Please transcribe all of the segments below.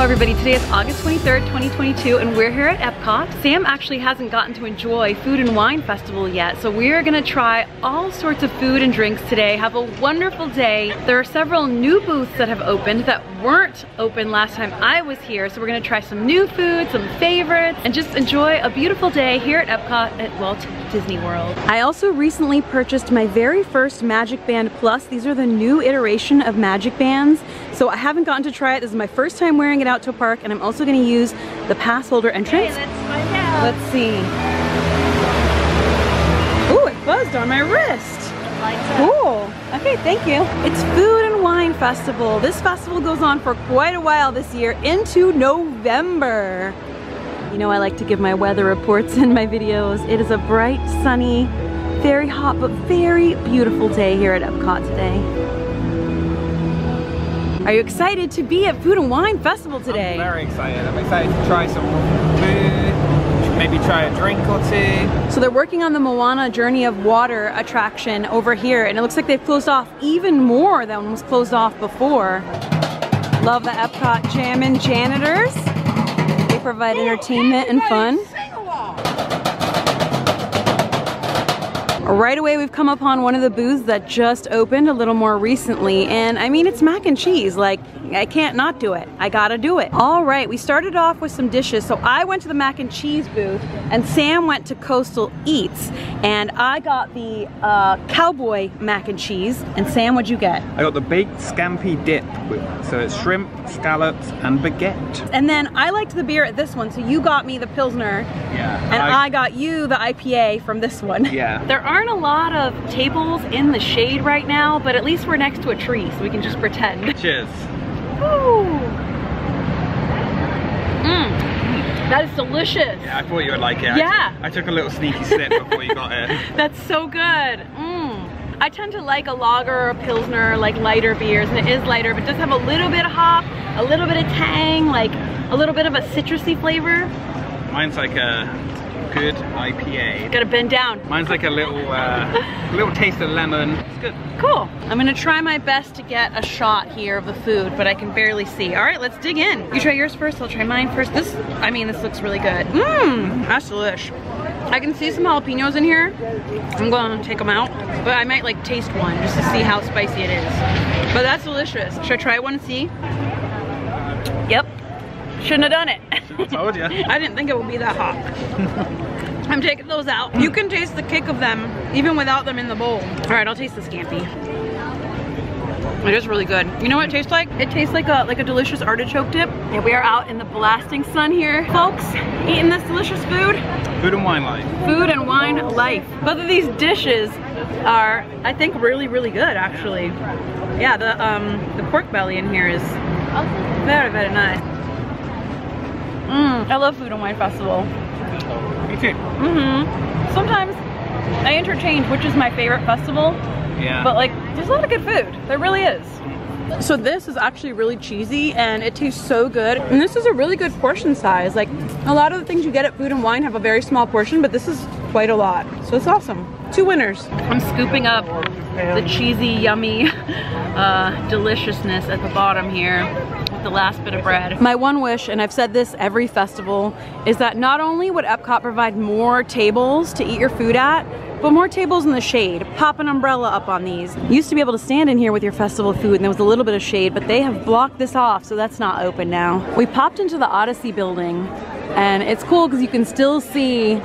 everybody, today is August 23rd, 2022, and we're here at EPCOT. Sam actually hasn't gotten to enjoy Food and Wine Festival yet, so we are gonna try all sorts of food and drinks today. Have a wonderful day. There are several new booths that have opened that weren't open last time I was here, so we're gonna try some new food, some favorites, and just enjoy a beautiful day here at EPCOT at Walt Disney World. I also recently purchased my very first Magic Band Plus. These are the new iteration of Magic Bands. So I haven't gotten to try it. This is my first time wearing it out to a park, and I'm also gonna use the pass holder entrance. Okay, let's find out. Let's see. Ooh, it buzzed on my wrist. Cool. Okay, thank you. It's Food and Wine Festival. This festival goes on for quite a while this year, into November. You know I like to give my weather reports in my videos. It is a bright, sunny, very hot, but very beautiful day here at EPCOT today. Are you excited to be at Food and Wine Festival today? I'm very excited. I'm excited to try some food, maybe try a drink or two. So they're working on the Moana Journey of Water attraction over here, and it looks like they've closed off even more than was closed off before. Love the EPCOT Jammin' janitors. They provide entertainment and fun. Right away we've come upon one of the booths that just opened a little more recently, and I mean, it's mac and cheese. Like, I can't not do it. I gotta do it. All right, we started off with some dishes. So I went to the mac and cheese booth, and Sam went to Coastal Eats, and I got the cowboy mac and cheese. And Sam, what'd you get? I got the baked scampi dip, so it's shrimp, scallops, and baguette. And then I liked the beer at this one, so you got me the Pilsner. Yeah. And I got you the IPA from this one. Yeah. There aren't a lot of tables in the shade right now, but at least we're next to a tree, so we can just pretend. Cheers. Woo! That is delicious. Yeah, I thought you would like it. Yeah. I took a little sneaky sip before you got it. That's so good. I tend to like a lager or a Pilsner, like lighter beers, and it is lighter, but it does have a little bit of hop, a little bit of tang, like a little bit of a citrusy flavor. Mine's like a good IPA. Gotta bend down. Mine's like a little taste of lemon. It's good. Cool. I'm gonna try my best to get a shot here of the food, but I can barely see. All right, let's dig in. You try yours first, I'll try mine first. This looks really good. That's delish. I can see some jalapenos in here. I'm gonna take them out, but I might like taste one just to see how spicy it is. But that's delicious. Should I try one and see? Yep. Shouldn't have done it. I told you. I didn't think it would be that hot. I'm taking those out. You can taste the kick of them even without them in the bowl. All right, I'll taste the scampi. It is really good. You know what it tastes like? It tastes like a delicious artichoke dip. And we are out in the blasting sun here, folks, eating this delicious food. Food and wine life. Food and wine life. Both of these dishes are, I think, really, really good, actually. Yeah, the pork belly in here is very, very nice. I love Food and Wine Festival. Me too. Sometimes I interchange which is my favorite festival. Yeah. But like, there's a lot of good food. There really is. So this is actually really cheesy and it tastes so good. And this is a really good portion size. Like, a lot of the things you get at Food and Wine have a very small portion, but this is quite a lot. So it's awesome. 2 winners. I'm scooping up the cheesy, yummy deliciousness at the bottom here with the last bit of bread. My one wish, and I've said this every festival, is that not only would EPCOT provide more tables to eat your food at, but more tables in the shade. Pop an umbrella up on these. You used to be able to stand in here with your festival food and there was a little bit of shade, but they have blocked this off, so that's not open now. We popped into the Odyssey building, and it's cool because you can still see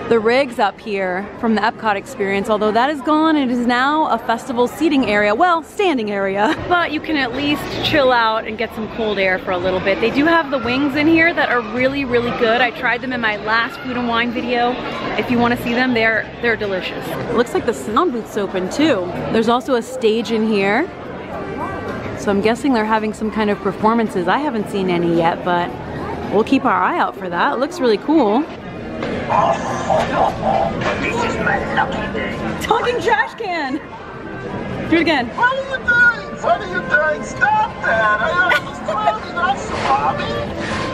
the rigs up here from the EPCOT experience, although that is gone. It is now a festival seating area, well, standing area. But you can at least chill out and get some cold air for a little bit. They do have the wings in here that are really, really good. I tried them in my last Food and Wine video. If you want to see them, they're delicious. It looks like the sound booth's open too. There's also a stage in here. So I'm guessing they're having some kind of performances. I haven't seen any yet, but we'll keep our eye out for that. It looks really cool. This is my lucky day. Talking trash can! Do it again. What are you doing? What are you doing? Stop that! I understand you, not Swami.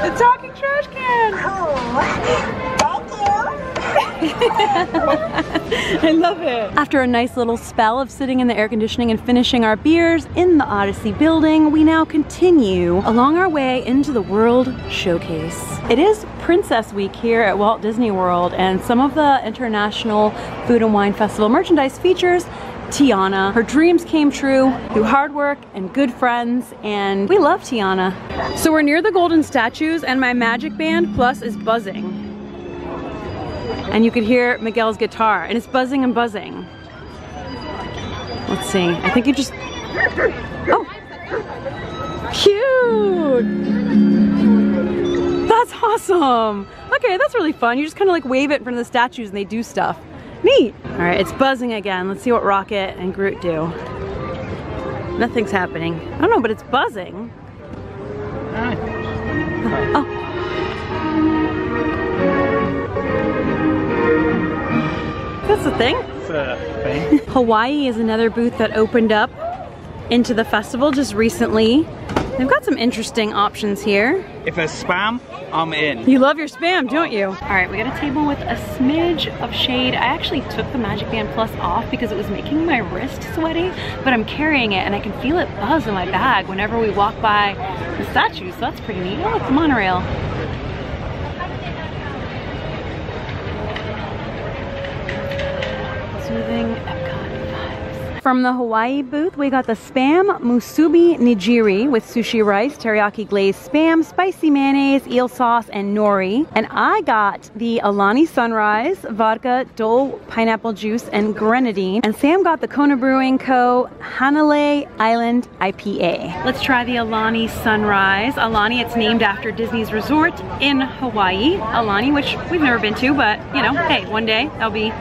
The talking trash can! Oh, thank you. I love it. After a nice little spell of sitting in the air conditioning and finishing our beers in the Odyssey building, we now continue along our way into the World Showcase. It is Princess Week here at Walt Disney World, and some of the International Food and Wine Festival merchandise features Tiana. Her dreams came true through hard work and good friends, and we love Tiana. So we're near the golden statues, and my Magic Band Plus is buzzing. And you could hear Miguel's guitar, and it's buzzing and buzzing. Let's see, I think you just, oh, cute! That's awesome! Okay, that's really fun. You just kind of like wave it in front of the statues and they do stuff. Neat! Alright, it's buzzing again. Let's see what Rocket and Groot do. Nothing's happening. I don't know, but it's buzzing. Oh. That's the thing? It's a thing. Hawaii is another booth that opened up into the festival just recently. They've got some interesting options here. If there's spam, I'm in. You love your spam, don't you? All right, we got a table with a smidge of shade. I actually took the Magic Band Plus off because it was making my wrist sweaty, but I'm carrying it and I can feel it buzz in my bag whenever we walk by the statues, so that's pretty neat. Oh, look, the monorail. Soothing EPCOT vibes. From the Hawaii booth, we got the Spam Musubi Nigiri with sushi rice, teriyaki glazed spam, spicy mayonnaise, eel sauce, and nori. And I got the Alani Sunrise, vodka, Dole pineapple juice, and grenadine. And Sam got the Kona Brewing Co. Hanalei Island IPA. Let's try the Alani Sunrise. Alani, it's named after Disney's resort in Hawaii. Alani, which we've never been to, but you know, hey, one day that'll be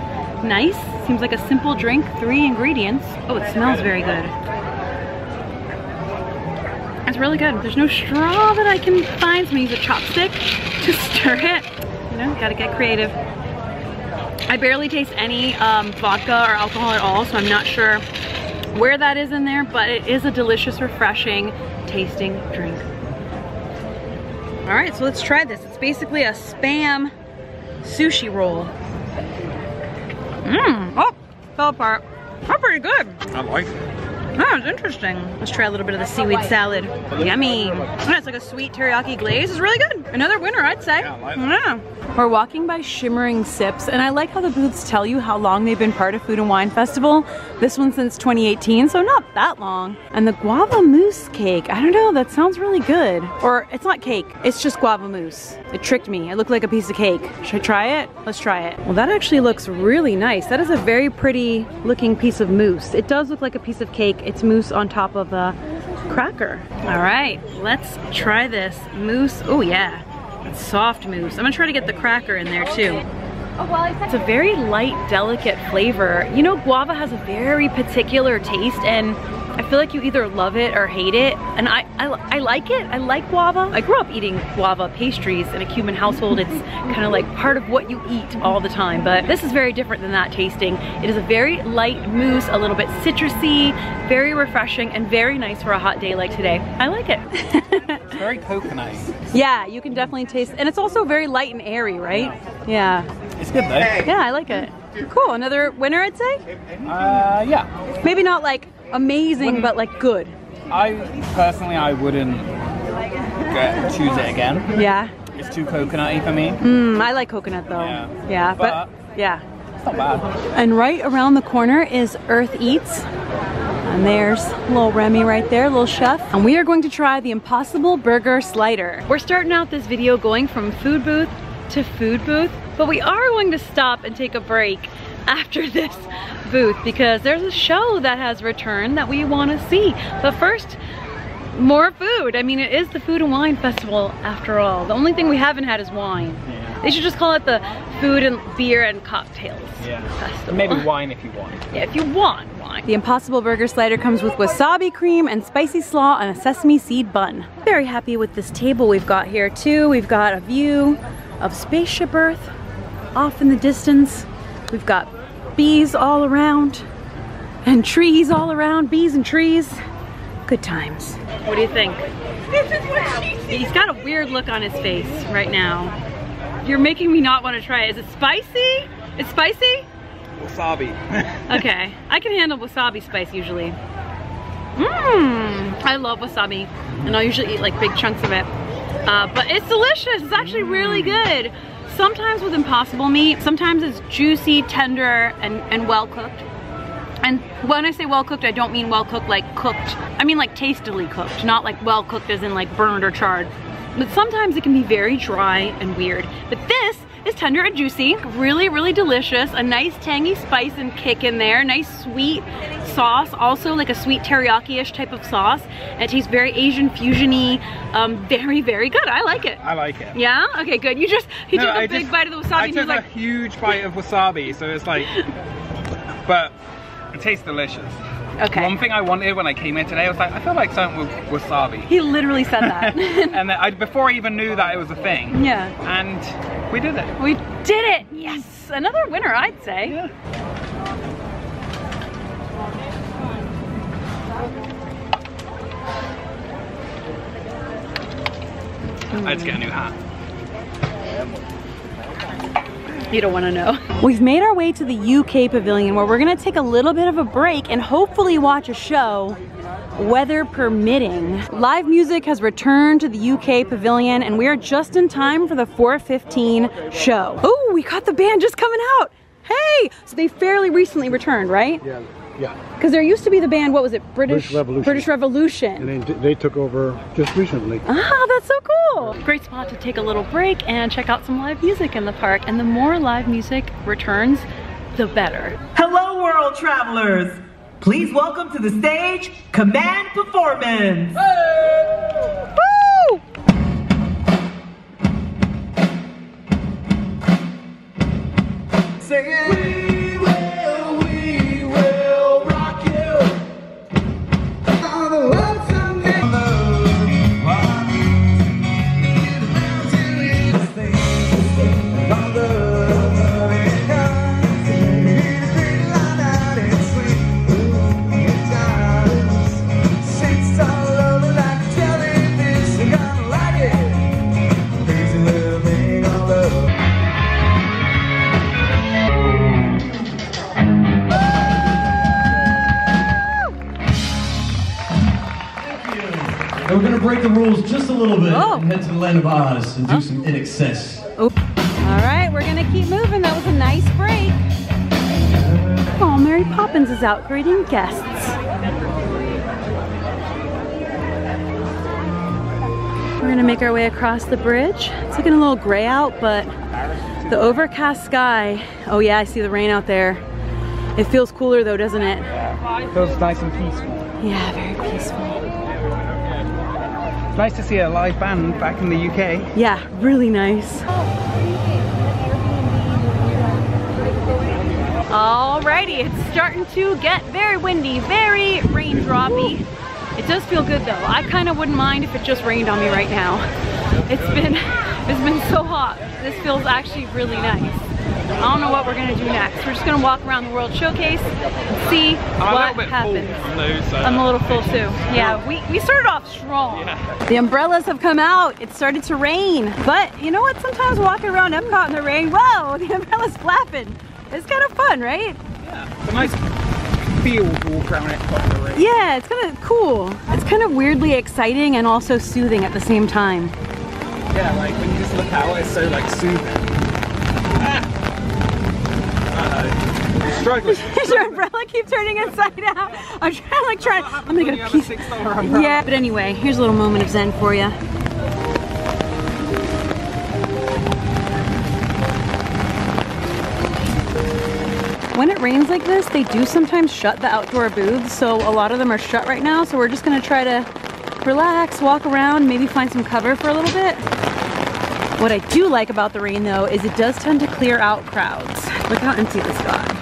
nice. Seems like a simple drink, 3 ingredients. Oh, it smells very good. It's really good. There's no straw that I can find, so I'm gonna use a chopstick to stir it. You know, gotta get creative. I barely taste any vodka or alcohol at all, so I'm not sure where that is in there, but it is a delicious, refreshing tasting drink. All right, so let's try this. It's basically a Spam sushi roll. Oh, fell apart. That's pretty good. I like it. Oh, it's interesting. Let's try a little bit of the seaweed salad. Yummy. Yeah, it's like a sweet teriyaki glaze. It's really good. Another winner, I'd say. Yeah, I like it. Yeah. We're walking by Shimmering Sips, and I like how the booths tell you how long they've been part of Food and Wine Festival. This one since 2018, so not that long. And the Guava Mousse cake, I don't know, that sounds really good. Or it's not cake, it's just Guava Mousse. It tricked me. It looked like a piece of cake. Should I try it? Let's try it. Well, that actually looks really nice. That is a very pretty looking piece of mousse. It does look like a piece of cake. It's mousse on top of a cracker. All right, let's try this mousse. Oh yeah, it's soft mousse. I'm gonna try to get the cracker in there too. It's a very light, delicate flavor. You know, guava has a very particular taste, and I feel like you either love it or hate it, and I like it. I like guava. I grew up eating guava pastries in a Cuban household. It's kind of like part of what you eat all the time, but this is very different than that tasting. It is a very light mousse, a little bit citrusy, very refreshing, and very nice for a hot day like today. I like it. It's very coconutty. Yeah, you can definitely taste, and it's also very light and airy, right? Yeah. It's good though. Yeah, I like it. Cool, another winner, I'd say? Yeah. Maybe not like amazing, but like good. I wouldn't choose it again. Yeah. It's too coconutty for me. I like coconut though. Yeah. But yeah. It's not bad. And right around the corner is Earth Eats. And there's little Remy right there, little chef. And we are going to try the Impossible Burger Slider. We're starting out this video going from food booth to food booth, but we are going to stop and take a break after this booth because there's a show that has returned that we want to see. But first, more food. I mean, it is the Food and Wine Festival after all. The only thing we haven't had is wine. Yeah. They should just call it the Food and Beer and Cocktails Festival. Maybe wine if you want. Yeah, if you want wine. The Impossible Burger Slider comes with wasabi cream and spicy slaw on a sesame seed bun. Very happy with this table we've got here too. We've got a view of Spaceship Earth off in the distance. We've got bees all around and trees all around, bees and trees. Good times. What do you think? He's got a weird look on his face right now. You're making me not want to try it. Is it spicy? It's spicy? Wasabi. Okay, I can handle wasabi spice usually. Mmm, I love wasabi, and I'll usually eat like big chunks of it. But it's delicious, it's actually really good. Sometimes with impossible meat, sometimes it's juicy, tender, and well cooked. And when I say well cooked, I don't mean well cooked like cooked. I mean like tastily cooked, not like well cooked as in like burned or charred. But sometimes it can be very dry and weird. But this is tender and juicy, really, really delicious. A nice tangy spice and kick in there. Nice sweet sauce, also like a sweet teriyaki-ish type of sauce. It tastes very Asian fusion-y. Very, very good. I like it. I like it. Yeah? Okay, good. He took a big bite of the wasabi. I took a huge bite of wasabi, so it's like, but it tastes delicious. Okay. One thing I wanted when I came here today, I was like, I feel like something with wasabi. He literally said that. And then before I even knew that it was a thing. Yeah. And we did it. We did it! Yes! Another winner, I'd say. Yeah. I had to get a new hat. You don't want to know. We've made our way to the UK pavilion where we're gonna take a little bit of a break and hopefully watch a show, weather permitting. Live music has returned to the UK pavilion and we are just in time for the 4:15 show. Oh, we caught the band just coming out. Hey! So they fairly recently returned, right? Yeah, yeah. Because there used to be the band, what was it? British Revolution. British Revolution. And they took over just recently. Ah, that's so cool. Great spot to take a little break and check out some live music in the park. And the more live music returns, the better. Hello, world travelers. Please welcome to the stage, Command Performance. Woo! Sing it. We're gonna break the rules just a little bit and head to the land of Oz and do some in excess. Oh. All right, we're gonna keep moving. That was a nice break. Oh, Mary Poppins is out greeting guests. We're gonna make our way across the bridge. It's looking a little gray out, but the overcast sky. Oh yeah, I see the rain out there. It feels cooler though, doesn't it? Yeah, it feels nice and peaceful. Yeah, very peaceful. Nice to see a live band back in the UK. Yeah, really nice. Alrighty, it's starting to get very windy, very raindroppy. It does feel good though. I kind of wouldn't mind if it just rained on me right now. It's been so hot. This feels actually really nice. I don't know what we're gonna do next. We're just gonna walk around the World Showcase and see what happens. I'm a little full too. Yeah, we started off strong. Yeah. The umbrellas have come out. It started to rain. But you know what? Sometimes walking around EPCOT in the rain, whoa, the umbrella's flapping. It's kind of fun, right? Yeah, it's a nice feel to walk around EPCOT in the rain. Yeah, it's kind of cool. It's kind of weirdly exciting and also soothing at the same time. Yeah, like when you just look out, it's so like soothing. Struggling. Does your umbrella keep turning inside out? I'm trying I'm gonna get a piece. Yeah, but anyway, here's a little moment of zen for you. When it rains like this, they do sometimes shut the outdoor booths, so a lot of them are shut right now, so we're just gonna try to relax, walk around, maybe find some cover for a little bit. What I do like about the rain though is it does tend to clear out crowds. Look how empty this got.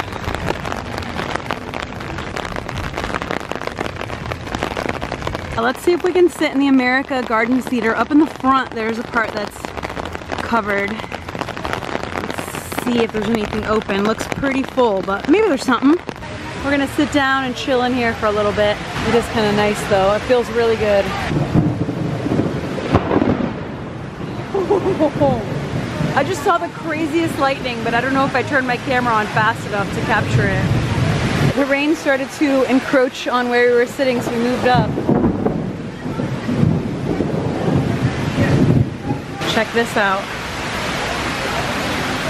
Let's see if we can sit in the America Garden Theater. Up in the front, there's a part that's covered. Let's see if there's anything open. Looks pretty full, but maybe there's something. We're gonna sit down and chill in here for a little bit. It is kind of nice though. It feels really good. I just saw the craziest lightning, but I don't know if I turned my camera on fast enough to capture it. The rain started to encroach on where we were sitting, so we moved up. Check this out.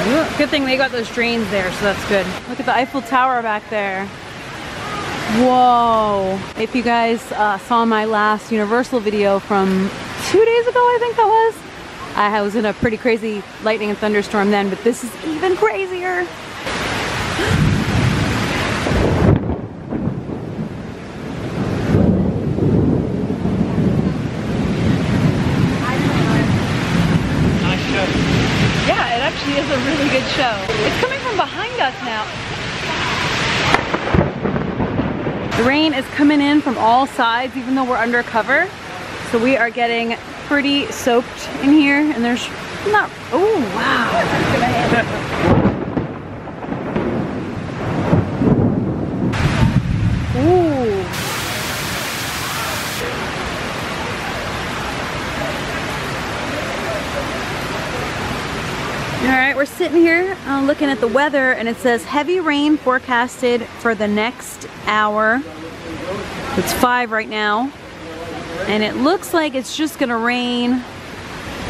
Ooh, good thing they got those drains there, so that's good. Look at the Eiffel Tower back there. Whoa. If you guys saw my last Universal video from 2 days ago, I think that was. I was in a pretty crazy lightning and thunderstorm then, but this is even crazier. Yeah, it actually is a really good show. It's coming from behind us now. The rain is coming in from all sides, even though we're under cover. So we are getting pretty soaked in here, and there's not, oh wow. Ooh. All right, we're sitting here looking at the weather, and it says heavy rain forecasted for the next hour. It's 5 right now, and it looks like it's just gonna rain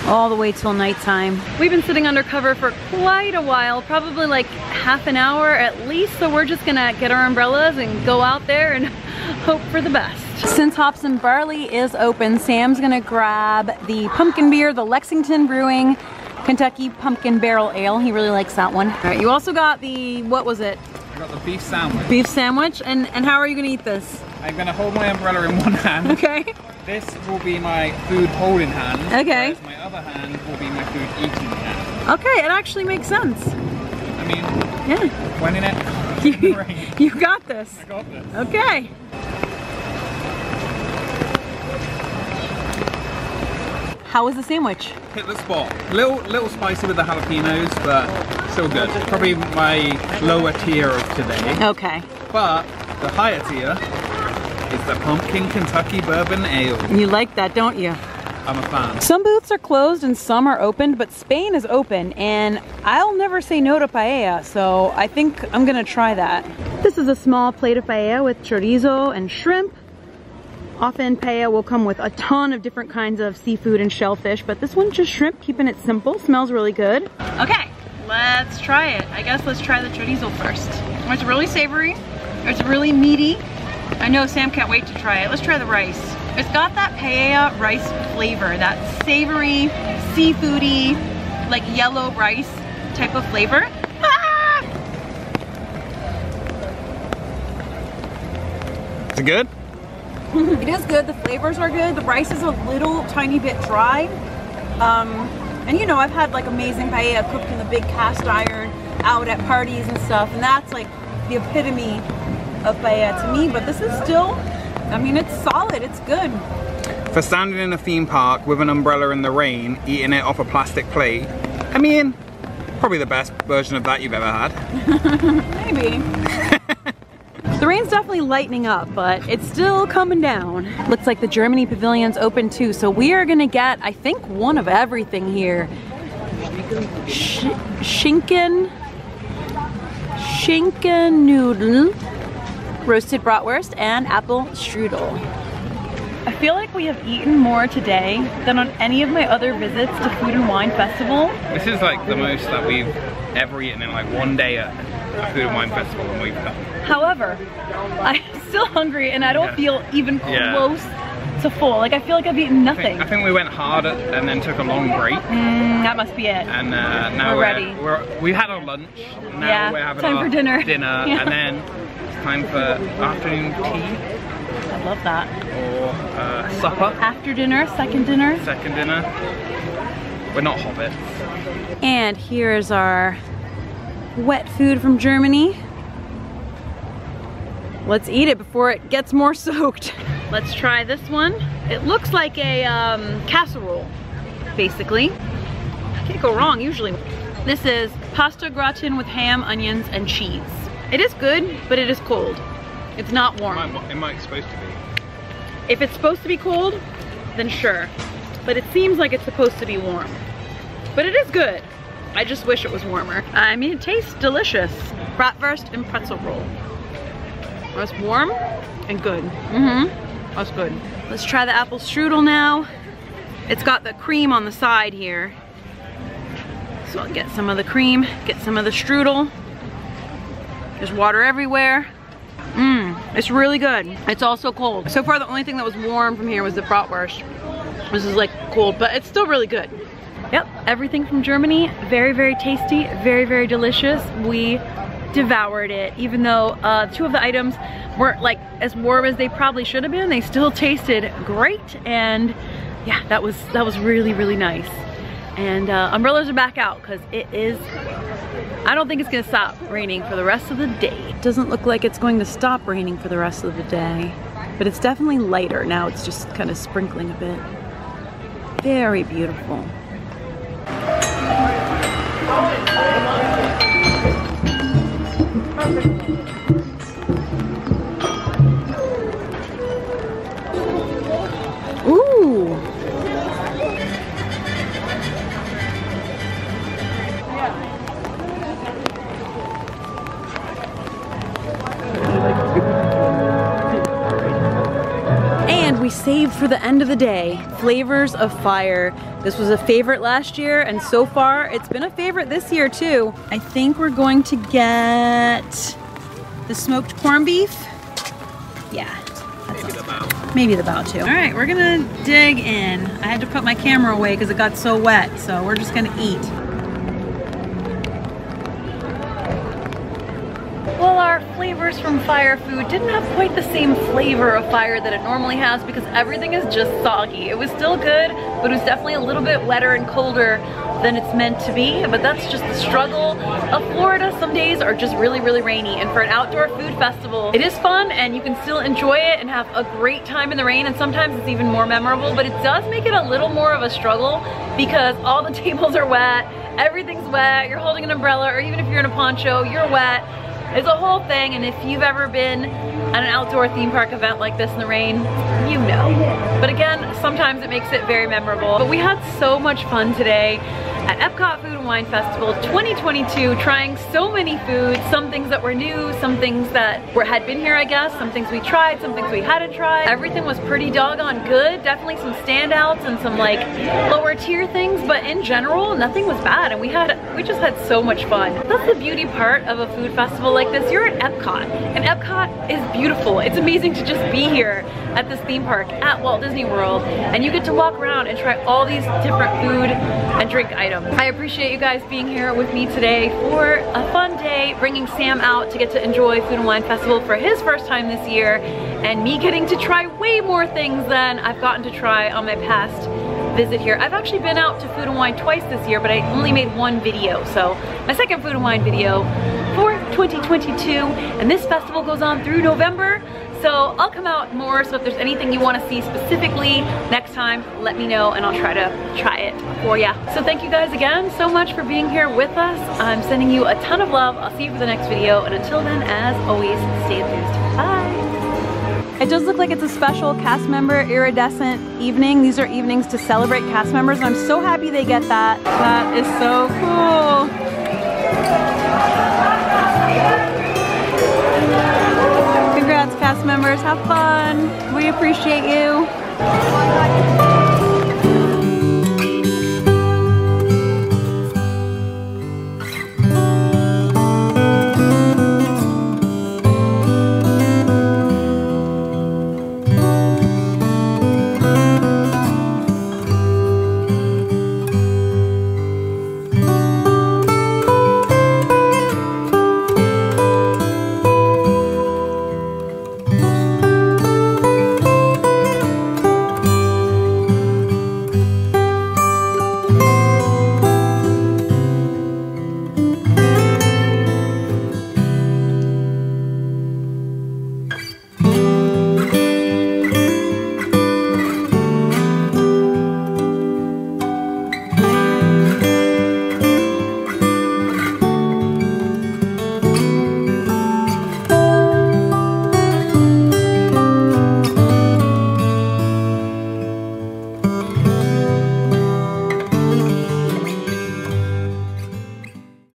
all the way till nighttime. We've been sitting under cover for quite a while, probably like half an hour at least, so we're just gonna get our umbrellas and go out there and hope for the best. Since Hops and Barley is open, Sam's gonna grab the pumpkin beer, the Lexington Brewing Kentucky Pumpkin Barrel Ale. He really likes that one. All right, you also got the, what was it? I got the beef sandwich. Beef sandwich, and how are you gonna eat this? I'm gonna hold my umbrella in one hand. Okay. This will be my food holding hand. Okay. Whereas my other hand will be my food eating hand. Okay, it actually makes sense. I mean, yeah. When in it, you got this. I got this. Okay. How was the sandwich? Hit the spot. Little spicy with the jalapenos, but still good. Probably my lower tier of today. Okay. But the higher tier is the Pumpkin Kentucky Bourbon Ale. You like that, don't you? I'm a fan. Some booths are closed and some are opened, but Spain is open, and I'll never say no to paella, so I think I'm gonna try that. This is a small plate of paella with chorizo and shrimp. Often paella will come with a ton of different kinds of seafood and shellfish, but this one's just shrimp, keeping it simple. Smells really good. Okay, let's try it. I guess let's try the chorizo first. It's really savory. It's really meaty. I know Sam can't wait to try it. Let's try the rice. It's got that paella rice flavor, that savory, seafoody, like yellow rice type of flavor. Ah! Is it good? It is good. The flavors are good. The rice is a little tiny bit dry. And you know, I've had like amazing paella cooked in the big cast iron out at parties and stuff, and that's like the epitome of paella to me, but this is still, I mean, it's solid, it's good. For standing in a theme park with an umbrella in the rain, eating it off a plastic plate, I mean, probably the best version of that you've ever had. Maybe. The rain's definitely lightening up, but it's still coming down. Looks like the Germany pavilion's open too, so we are gonna get, I think, one of everything here. Schinken noodle, roasted bratwurst, and apple strudel. I feel like we have eaten more today than on any of my other visits to Food and Wine Festival. This is like the most that we've ever eaten in like one day at a Food and Wine Festival and we've done. However, I'm still hungry and I don't feel even close to full. Like I feel like I've eaten nothing. I think we went hard and then took a long break. That must be it. And now we're ready. We had our lunch. Now we're having time our for dinner. Yeah. And then it's time for afternoon tea. I love that. Or supper. After dinner, second dinner. Second dinner. We're not hobbits. And here is our wet food from Germany. Let's eat it before it gets more soaked. Let's try this one. It looks like a casserole, basically. Can't go wrong usually. This is pasta gratin with ham, onions, and cheese. It is good, but it is cold. It's not warm. It might be supposed to be. If it's supposed to be cold, then sure. But it seems like it's supposed to be warm. But it is good. I just wish it was warmer. I mean, it tastes delicious. Bratwurst and pretzel roll. That's warm and good. That's good. Let's try the apple strudel now. It's got the cream on the side here. So I'll get some of the cream, get some of the strudel. There's water everywhere. It's really good. It's also cold. So far the only thing that was warm from here was the bratwurst. This is like cold, but it's still really good. Yep, everything from Germany. Very, very tasty, very, very delicious. We devoured it, even though 2 of the items weren't like as warm as they probably should have been. They still tasted great, and yeah, that was really, really nice. And umbrellas are back out because it is, I don't think it's gonna stop raining for the rest of the day. It doesn't look like it's going to stop raining for the rest of the day, but it's definitely lighter. Now it's just kind of sprinkling a bit. Very beautiful. Ooh. And we saved for the end of the day, Flavors of Fire. This was a favorite last year, and so far it's been a favorite this year too. I think we're going to get the smoked corned beef. Yeah, maybe the bao too. All right, we're gonna dig in. I had to put my camera away because it got so wet, so we're just gonna eat. Well, our Flavors from Fire food didn't have quite the same flavor of fire that it normally has because everything is just soggy. It was still good, but it was definitely a little bit wetter and colder than it's meant to be, but that's just the struggle of Florida. Some days are just really, really rainy, and for an outdoor food festival, it is fun and you can still enjoy it and have a great time in the rain, and sometimes it's even more memorable, but it does make it a little more of a struggle because all the tables are wet, everything's wet, you're holding an umbrella, or even if you're in a poncho, you're wet. It's a whole thing, and if you've ever been at an outdoor theme park event like this in the rain, you know. But again, sometimes it makes it very memorable. But we had so much fun today at EPCOT Food and Wine Festival 2022, trying so many foods, some things that were new, some things that had been here, I guess, some things we tried, some things we hadn't tried. Everything was pretty doggone good. Definitely some standouts and some like lower tier things, but in general, nothing was bad, and we just had so much fun. That's the beauty part of a food festival like this. You're at EPCOT, and EPCOT is beautiful. It's amazing to just be here at this theme park at Walt Disney World, and you get to walk around and try all these different food and drink items. I appreciate you guys being here with me today for a fun day, bringing Sam out to get to enjoy Food and Wine Festival for his first time this year, and me getting to try way more things than I've gotten to try on my past visit here. I've actually been out to Food and Wine twice this year, but I only made 1 video, so my second Food and Wine video for 2022, and this festival goes on through November. So I'll come out more, so if there's anything you want to see specifically next time, let me know and I'll try to try it for ya. So thank you guys again so much for being here with us. I'm sending you a ton of love. I'll see you for the next video, and until then, as always, stay enthused. Bye! It does look like it's a special cast member iridescent evening. These are evenings to celebrate cast members, and I'm so happy they get that. That is so cool. Congrats, cast members. Have fun. We appreciate you.